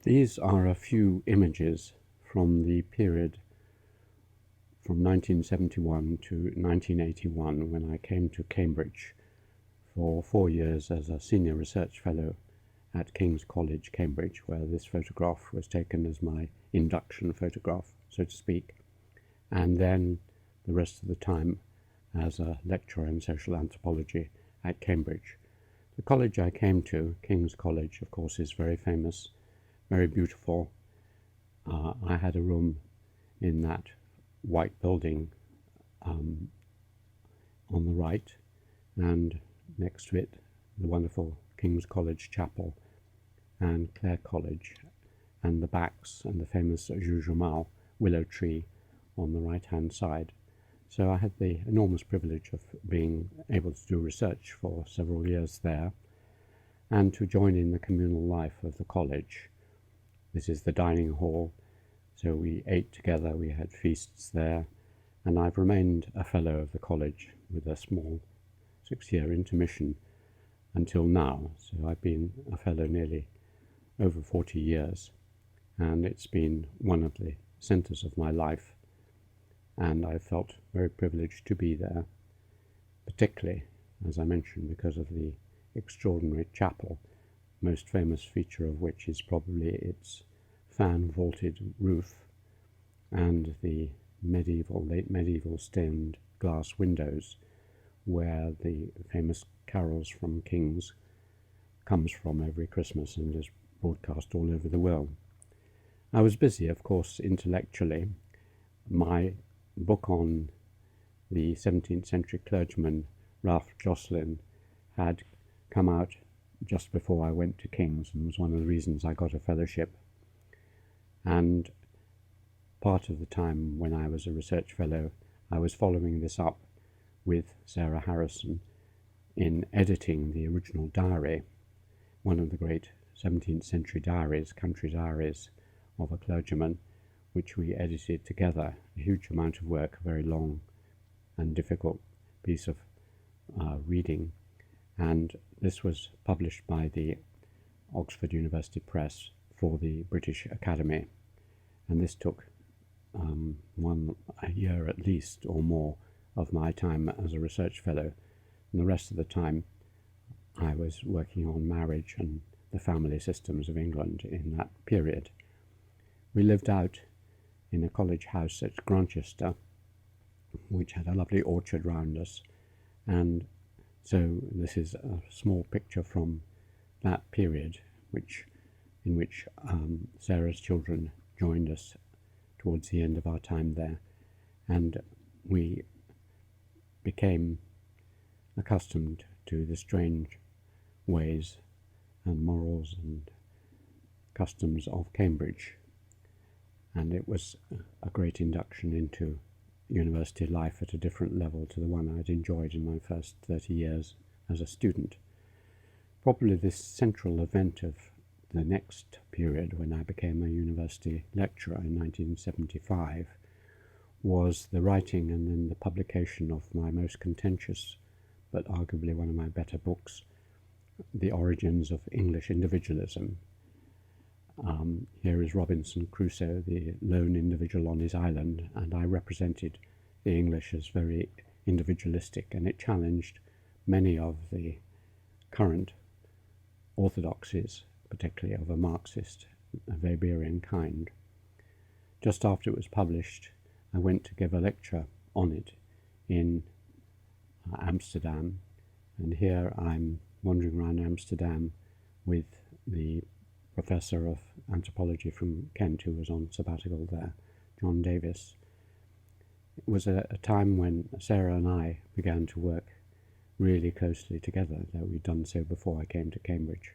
These are a few images from the period from 1971 to 1981 when I came to Cambridge for 4 years as a senior research fellow at King's College, Cambridge, where this photograph was taken as my induction photograph, so to speak, and then the rest of the time as a lecturer in social anthropology at Cambridge. The college I came to, King's College, of course, is very famous, very beautiful. I had a room in that white building on the right, and next to it the wonderful King's College Chapel and Clare College, and the backs and the famous Jujumal willow tree on the right hand side. So I had the enormous privilege of being able to do research for several years there and to join in the communal life of the college. This is the dining hall, so we ate together, we had feasts there, and I've remained a fellow of the college with a small 6-year intermission until now. So I've been a fellow nearly over 40 years, and it's been one of the centres of my life, and I felt very privileged to be there, particularly, as I mentioned, because of the extraordinary chapel, most famous feature of which is probably its fan-vaulted roof and the late medieval stained glass windows where the famous carols from King's comes from every Christmas and is broadcast all over the world. I was busy, of course, intellectually. My book on the 17th century clergyman Ralph Jocelyn had come out just before I went to King's and was one of the reasons I got a fellowship. And part of the time when I was a research fellow, I was following this up with Sarah Harrison in editing the original diary, one of the great 17th century diaries, country diaries of a clergyman, which we edited together. A huge amount of work, a very long and difficult piece of reading, and this was published by the Oxford University Press for the British Academy, and this took a year at least or more of my time as a research fellow, and the rest of the time I was working on marriage and the family systems of England in that period. We lived out in a college house at Grantchester, which had a lovely orchard round us, and so this is a small picture from that period in which Sarah's children joined us towards the end of our time there, and we became accustomed to the strange ways and morals and customs of Cambridge, and it was a great induction into university life at a different level to the one I'd enjoyed in my first 30 years as a student. Probably this central event of the next period, when I became a university lecturer in 1975, was the writing and then the publication of my most contentious, but arguably one of my better books, The Origins of English Individualism. Here is Robinson Crusoe, the lone individual on his island, and I represented the English as very individualistic, and it challenged many of the current orthodoxies, particularly of a Marxist, a Weberian kind. Just after it was published, I went to give a lecture on it in Amsterdam, and here I'm wandering around Amsterdam with the professor of anthropology from Kent, who was on sabbatical there, John Davis. It was a time when Sarah and I began to work really closely together, though we'd done so before I came to Cambridge.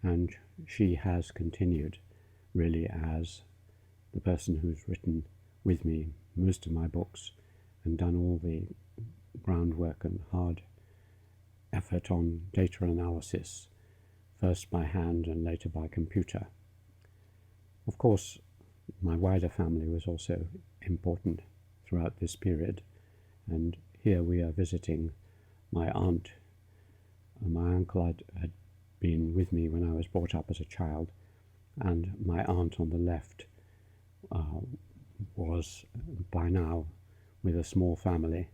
And she has continued really as the person who's written with me most of my books and done all the groundwork and hard effort on data analysis, first by hand and later by computer. Of course, my wider family was also important throughout this period, and here we are visiting my aunt. My uncle had been with me when I was brought up as a child, and my aunt on the left was by now with a small family.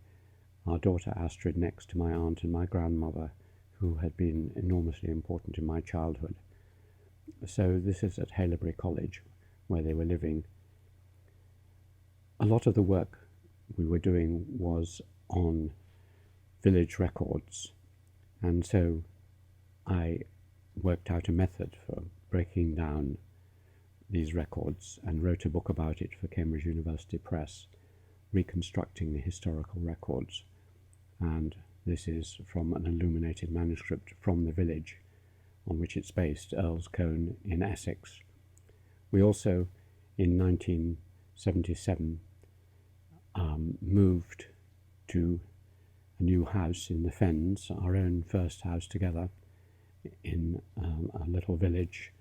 Our daughter Astrid next to my aunt and my grandmother, who had been enormously important in my childhood. So this is at Haileybury College, where they were living. A lot of the work we were doing was on village records, and so I worked out a method for breaking down these records and wrote a book about it for Cambridge University Press, reconstructing the historical records. And this is from an illuminated manuscript from the village on which it's based, Earl's Cone in Essex. We also, in 1977, moved to a new house in the Fens, our own first house together, in a little village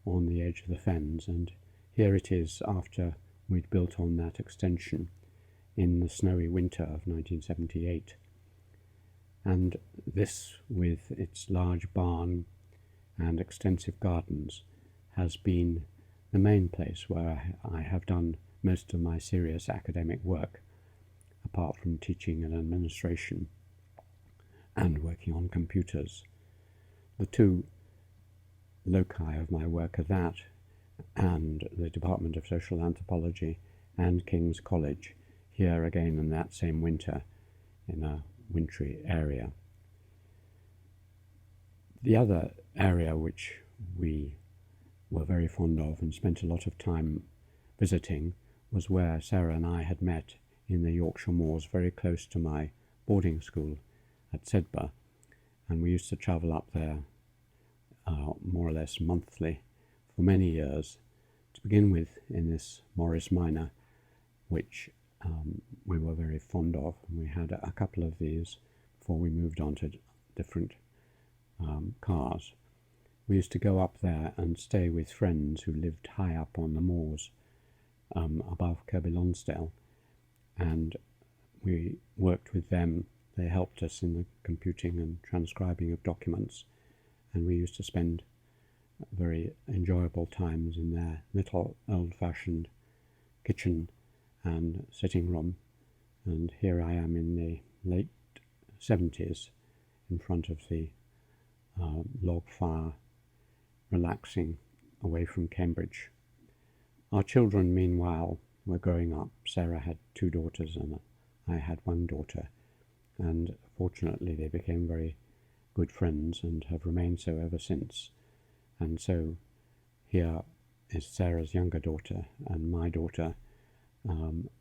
on the edge of the Fens. And here it is after we'd built on that extension in the snowy winter of 1978. And this, with its large barn and extensive gardens, has been the main place where I have done most of my serious academic work, apart from teaching and administration and working on computers. The two loci of my work are that and the Department of Social Anthropology and King's College, here again in that same winter in a wintry area. The other area which we were very fond of and spent a lot of time visiting was where Sarah and I had met in the Yorkshire moors, very close to my boarding school at Sedbergh, and we used to travel up there more or less monthly for many years, to begin with in this Morris Minor, which we were very fond of, and we had a couple of these before we moved on to different cars. We used to go up there and stay with friends who lived high up on the moors above Kirby Lonsdale, and we worked with them. They helped us in the computing and transcribing of documents, and we used to spend very enjoyable times in their little old-fashioned kitchen and sitting room. And here I am in the late 70s in front of the log fire, relaxing away from Cambridge. Our children, meanwhile, were growing up. Sarah had 2 daughters and I had 1 daughter, and fortunately they became very good friends and have remained so ever since. And so here is Sarah's younger daughter and my daughter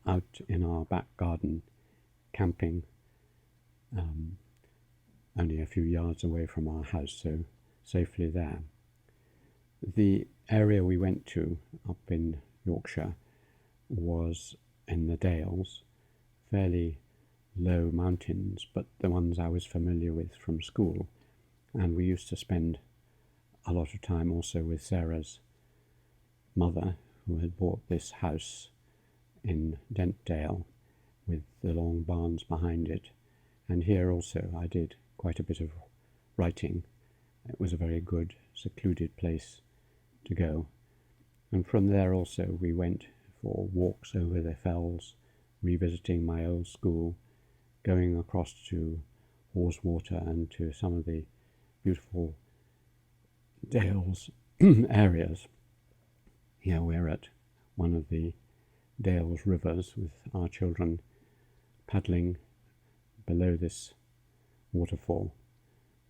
out in our back garden camping, only a few yards away from our house, so safely there. The area we went to up in Yorkshire was in the Dales, fairly low mountains, but the ones I was familiar with from school, and we used to spend a lot of time also with Sarah's mother, who had bought this house in Dentdale with the long barns behind it. And here also I did quite a bit of writing. It was a very good, secluded place to go. And from there also we went for walks over the fells, revisiting my old school, going across to Haweswater and to some of the beautiful Dales areas. Here we're at one of the Dales rivers with our children paddling below this waterfall.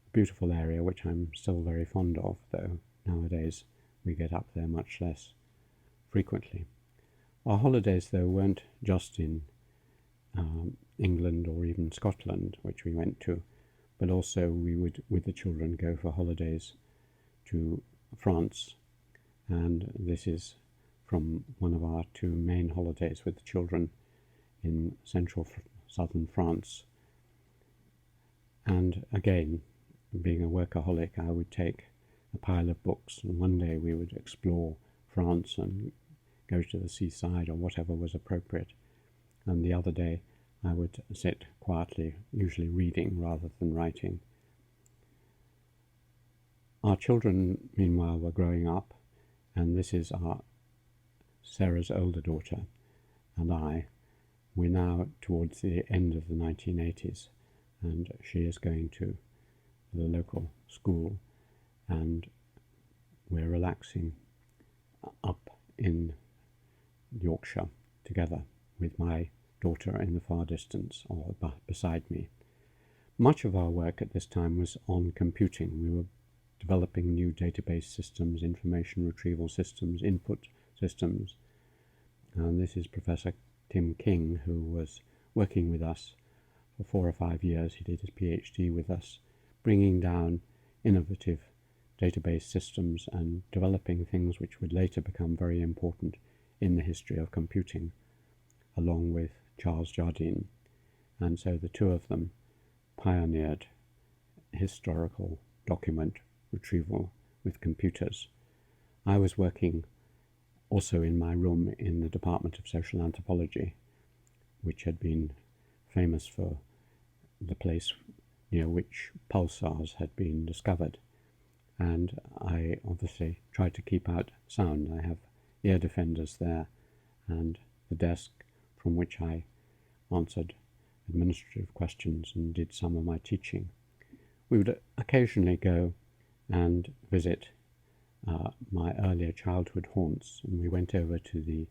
A beautiful area which I'm still very fond of, though nowadays we get up there much less frequently. Our holidays, though, weren't just in England or even Scotland, which we went to, but also we would, with the children, go for holidays to France, and this is from one of our 2 main holidays with the children in southern France. And again, being a workaholic, I would take a pile of books, and one day we would explore France and go to the seaside or whatever was appropriate, and the other day I would sit quietly, usually reading rather than writing. Our children, meanwhile, were growing up, and this is Sarah's older daughter and I. We're now towards the end of the 1980s, and she is going to the local school, and we're relaxing up in Yorkshire together with my daughter in the far distance, or beside me. Much of our work at this time was on computing. We were developing new database systems, information retrieval systems, input systems, and this is Professor Tim King, who was working with us for 4 or 5 years. He did his PhD with us, bringing down innovative database systems and developing things which would later become very important in the history of computing, along with Charles Jardine. And so the two of them pioneered historical document retrieval with computers. I was working also in my room in the Department of Social Anthropology, which had been famous for the place near which pulsars had been discovered. And I obviously tried to keep out sound. I have ear defenders there, and the desk from which I answered administrative questions and did some of my teaching. We would occasionally go and visit my earlier childhood haunts, and we went over to the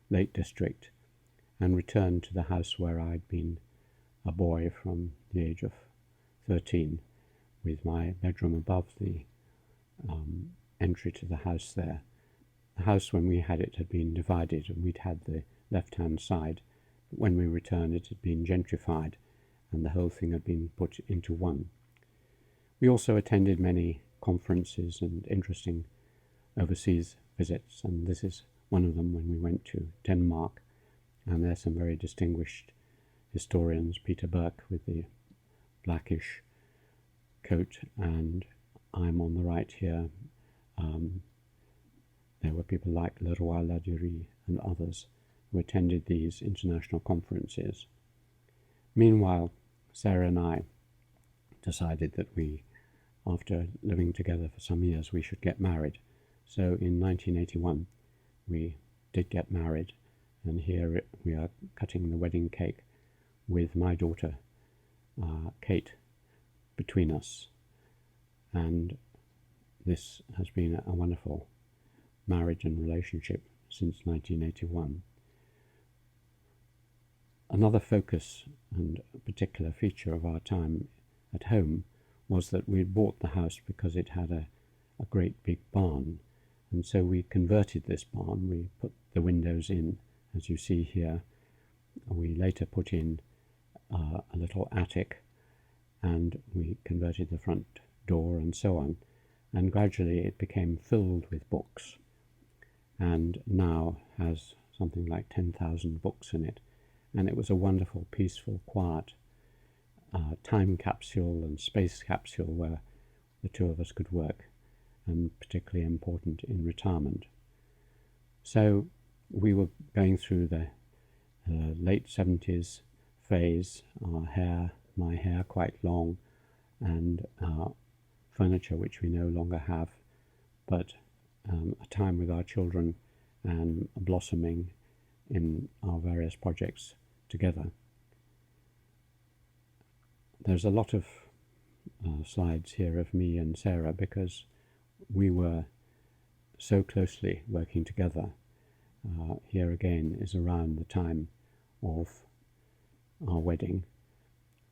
Lake District and returned to the house where I'd been a boy from the age of 13, with my bedroom above the entry to the house there. The house, when we had it, had been divided, and we'd had the left-hand side, but when we returned it had been gentrified and the whole thing had been put into one. We also attended many conferences and interesting overseas visits, and this is one of them when we went to Denmark, and there's some very distinguished historians, Peter Burke with the blackish coat, and I'm on the right here. There were people like Leroy Ladurie and others who attended these international conferences. Meanwhile, Sarah and I decided that we, after living together for some years, we should get married. So in 1981 we did get married, and here we are cutting the wedding cake with my daughter Kate between us, and this has been a wonderful marriage and relationship since 1981. Another focus and particular feature of our time at home was that we had bought the house because it had a great big barn, and so we converted this barn. We put the windows in, as you see here. We later put in a little attic, and we converted the front door and so on, and gradually it became filled with books, and now has something like 10,000 books in it. And it was a wonderful, peaceful, quiet time capsule and space capsule where the two of us could work, and particularly important in retirement. So we were going through the late 70s phase, my hair quite long, and furniture which we no longer have, but a time with our children and blossoming in our various projects together. There's a lot of slides here of me and Sarah because we were so closely working together. Here again is around the time of our wedding,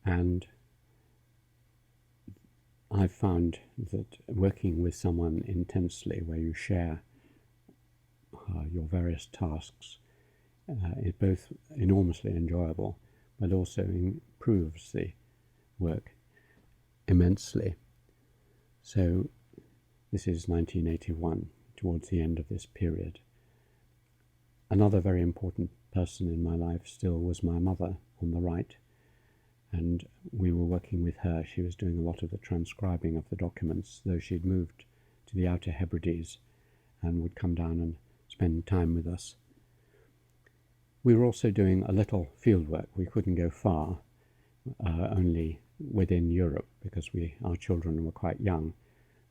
and I've found that working with someone intensely, where you share your various tasks, is both enormously enjoyable, but also improves the work immensely. So this is 1981, towards the end of this period. Another very important person in my life still was my mother on the right, and we were working with her. She was doing a lot of the transcribing of the documents, though she'd moved to the Outer Hebrides and would come down and spend time with us. We were also doing a little field work. We couldn't go far, only within Europe, because our children were quite young,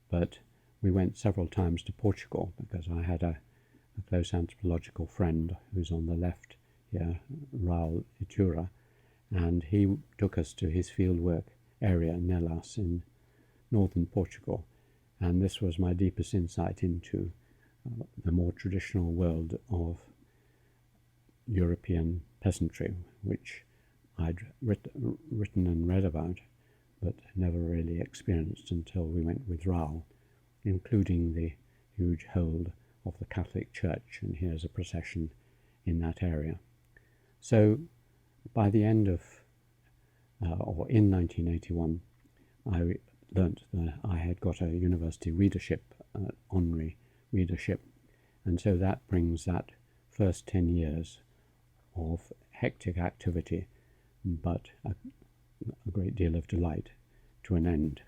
but we went several times to Portugal because I had a close anthropological friend who's on the left here, Raul Itura, and he took us to his fieldwork area, Nelas, in northern Portugal. And this was my deepest insight into the more traditional world of European peasantry, which I'd written and read about, but never really experienced until we went with Raoul, including the huge hold of the Catholic Church, and here's a procession in that area. So by the end of, or in 1981, I learnt that I had got a university readership, honorary readership, and so that brings that first 10 years of hectic activity, but a great deal of delight, to an end.